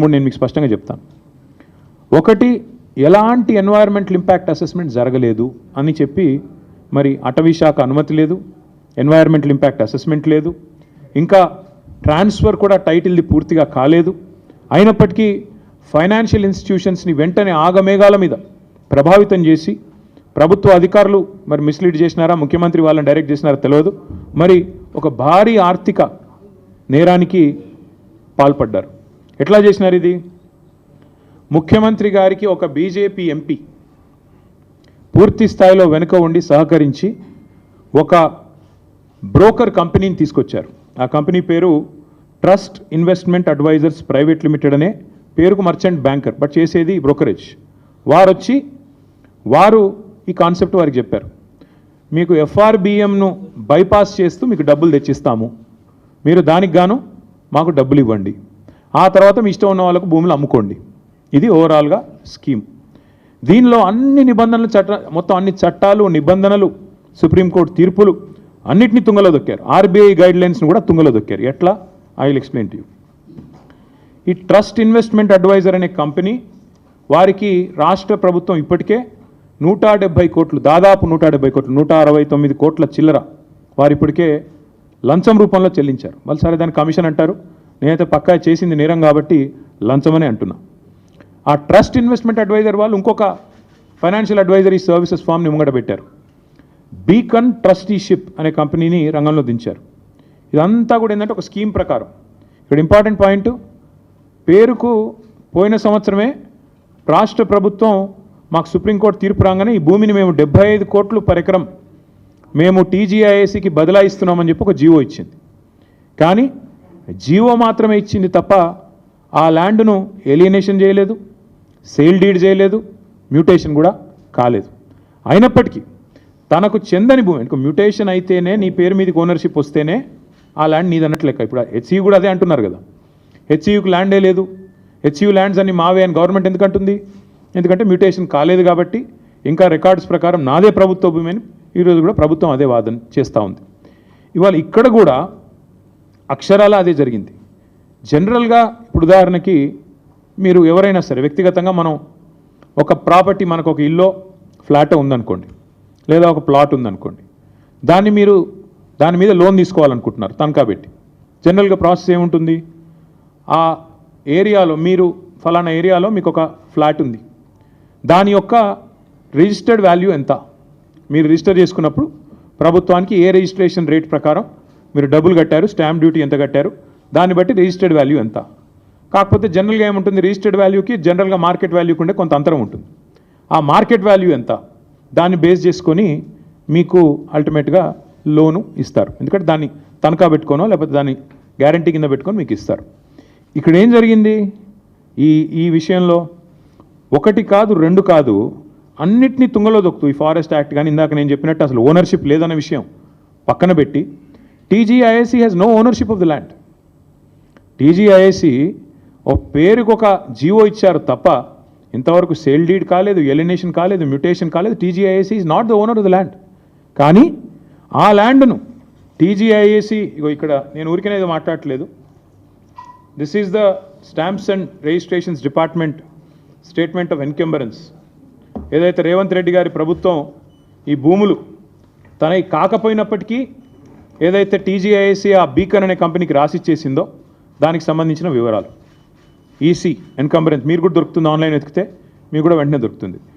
మూడు నేను మీకు స్పష్టంగా చెప్తాను. ఒకటి, ఎలాంటి ఎన్వైరన్మెంటల్ ఇంపాక్ట్ అసెస్మెంట్ జరగలేదు అని చెప్పి మరి అటవీ శాఖ అనుమతి లేదు, ఎన్వైరన్మెంటల్ ఇంపాక్ట్ అసెస్మెంట్ లేదు, ఇంకా ట్రాన్స్ఫర్ కూడా టైటిల్ది పూర్తిగా కాలేదు. అయినప్పటికీ ఫైనాన్షియల్ ఇన్స్టిట్యూషన్స్ని వెంటనే ఆగమేఘాల మీద ప్రభావితం చేసి ప్రభుత్వ అధికారులు మరి మిస్లీడ్ చేసినారా, ముఖ్యమంత్రి వాళ్ళని డైరెక్ట్ చేసినారా తెలియదు, మరి ఒక భారీ ఆర్థిక నేరానికి పాల్పడ్డారు. ఎట్లా చేసినారు ఇది? ముఖ్యమంత్రి గారికి ఒక బీజేపీ ఎంపీ పూర్తి స్థాయిలో వెనుక ఉండి సహకరించి ఒక బ్రోకర్ కంపెనీని తీసుకొచ్చారు. ఆ కంపెనీ పేరు trust investment advisors private limited అనే పేరుకు మర్చెంట్ బ్యాంకర్, బట్ చేసేది బ్రోకరేజ్. వారు ఈ కాన్సెప్ట్ వారికి చెప్పారు, మీకు ఎఫ్ఆర్బిఎంను బైపాస్ చేస్తూ మీకు డబ్బులు తెచ్చిస్తాము, మీరు దానికి గాను మాకు డబ్బులు ఇవ్వండి, ఆ తర్వాత మీ ఇష్టం ఉన్న వాళ్ళకు భూములు అమ్ముకోండి. ఇది ఓవరాల్గా స్కీమ్. దీనిలో అన్ని నిబంధనలు మొత్తం అన్ని చట్టాలు నిబంధనలు సుప్రీంకోర్టు తీర్పులు అన్నిటినీ తుంగలో దొక్కారు. ఆర్బీఐ గైడ్లైన్స్ను కూడా తుంగలో దొక్కారు. ఎట్లా? I will explain to you. ఈ ట్రస్ట్ ఇన్వెస్ట్మెంట్ అడ్వైజర్ అనే కంపెనీ వారికి రాష్ట్ర ప్రభుత్వం ఇప్పటికే 170 కోట్లు, దాదాపు 170 కోట్లు, 169 కోట్ల చిల్లర వారు ఇప్పటికే లంచం రూపంలో చెల్లించారు. వాళ్ళు సరే దాని కమిషన్ అంటారు, నేనైతే పక్కా చేసింది నేరం కాబట్టి లంచమనే అంటున్నా. ఆ ట్రస్ట్ ఇన్వెస్ట్మెంట్ అడ్వైజర్ వాళ్ళు ఇంకొక ఫైనాన్షియల్ అడ్వైజరీ సర్వీసెస్ ఫామ్ని ముంగట పెట్టారు. బీకన్ ట్రస్టీషిప్ అనే కంపెనీని రంగంలో దించారు. ఇదంతా కూడా ఏంటంటే ఒక స్కీమ్ ప్రకారం. ఇక్కడ ఇంపార్టెంట్ పాయింట్, పేరుకు పోయిన సంవత్సరమే రాష్ట్ర ప్రభుత్వం మాకు సుప్రీంకోర్టు తీర్పు రాగానే ఈ భూమిని మేము 75 కోట్లు పర్ ఎకరం మేము టీజీఐఏసీకి బదలాయిస్తున్నామని చెప్పి ఒక జీవో ఇచ్చింది. కానీ జీవో మాత్రమే ఇచ్చింది తప్ప ఆ ల్యాండ్ను ఎలియనేషన్ చేయలేదు, సేల్ డీడ్ చేయలేదు, మ్యూటేషన్ కూడా కాలేదు. అయినప్పటికీ తనకు చెందని భూమి, ఇంకా మ్యూటేషన్ అయితేనే నీ పేరు మీదకి ఓనర్షిప్ వస్తేనే ఆ ల్యాండ్ నీదన్నట్లు లెక్క. ఇప్పుడు హెచ్సియు కూడా అదే అంటున్నారు కదా, హెచ్సియుకి ల్యాండే లేదు, హెచ్సియు ల్యాండ్స్ అన్ని మావే అని గవర్నమెంట్ ఎందుకు అంటుంది? ఎందుకంటే మ్యూటేషన్ కాలేదు కాబట్టి ఇంకా రికార్డ్స్ ప్రకారం నాదే ప్రభుత్వ భూమి అని ఈరోజు కూడా ప్రభుత్వం అదే వాదన చేస్తూ ఉంది. ఇవాళ ఇక్కడ కూడా అక్షరాల అదే జరిగింది. జనరల్గా ఇప్పుడు ఉదాహరణకి మీరు ఎవరైనా సరే వ్యక్తిగతంగా మనం ఒక ప్రాపర్టీ, మనకు ఒక ఇల్లు ఫ్లాట్ ఉందనుకోండి, లేదా ఒక ప్లాట్ ఉందనుకోండి, దాని మీద లోన్ తీసుకోవాలనుకుంటున్నారు తనఖా పెట్టి. జనరల్గా ప్రాసెస్ ఏముంటుంది? ఆ ఏరియాలో ఫలానా ఏరియాలో మీకు ఒక ఫ్లాట్ ఉంది, దాని యొక్క రిజిస్టర్డ్ వాల్యూ ఎంత, మీరు రిజిస్టర్ చేసుకున్నప్పుడు ప్రభుత్వానికి ఏ రిజిస్ట్రేషన్ రేట్ ప్రకారం మీరు డబ్బులు కట్టారు, స్టాంప్ డ్యూటీ ఎంత కట్టారు, దాన్ని బట్టి రిజిస్టర్డ్ వాల్యూ ఎంత. కాకపోతే జనరల్గా ఏముంటుంది, రిజిస్టర్డ్ వాల్యూకి జనరల్గా మార్కెట్ వాల్యూకి ఉండే కొంత అంతరం ఉంటుంది. ఆ మార్కెట్ వాల్యూ ఎంత, దాన్ని బేస్ చేసుకొని మీకు అల్టిమేట్గా లోను ఇస్తారు. ఎందుకంటే దాన్ని తనఖా పెట్టుకోనో లేకపోతే దాన్ని గ్యారంటీ కింద పెట్టుకొని మీకు ఇస్తారు. ఇక్కడ ఏం జరిగింది ఈ విషయంలో? ఒకటి కాదు, రెండు కాదు, అన్నిటినీ తుంగలో దొక్కుతూ ఈ ఫారెస్ట్ యాక్ట్ కానీ ఇందాక నేను చెప్పినట్టు అసలు ఓనర్షిప్ లేదన్న విషయం పక్కన పెట్టి TGIAC has no ownership of the land. TGIAC ఒక పేరుకు ఒక జీవో ఇచ్చారు తప్ప ఇంతవరకు సేల్ డీడ్ కాలేదు, ఎలినేషన్ కాలేదు, మ్యూటేషన్ కాలేదు. TGIAC is not the owner of the land. కానీ ఆ ల్యాండ్ను టీజీఐఏసీ, ఇక్కడ నేను ఊరికనేది మాట్లాడట్లేదు, this is the stamps and registrations department statement of encumbrance. ఏదైతే రేవంత్ రెడ్డి గారి ప్రభుత్వం ఈ భూములు తనకి కాకపోయినప్పటికీ ఏదైతే టీజీఐఏసీ ఆ బీకన్ అనే కంపెనీకి రాసిచ్చేసిందో దానికి సంబంధించిన వివరాలు, ఈసీ ఎన్కంబరెన్స్ మీరు కూడా దొరుకుతుంది, ఆన్లైన్ వెతికితే మీకు కూడా వెంటనే దొరుకుతుంది.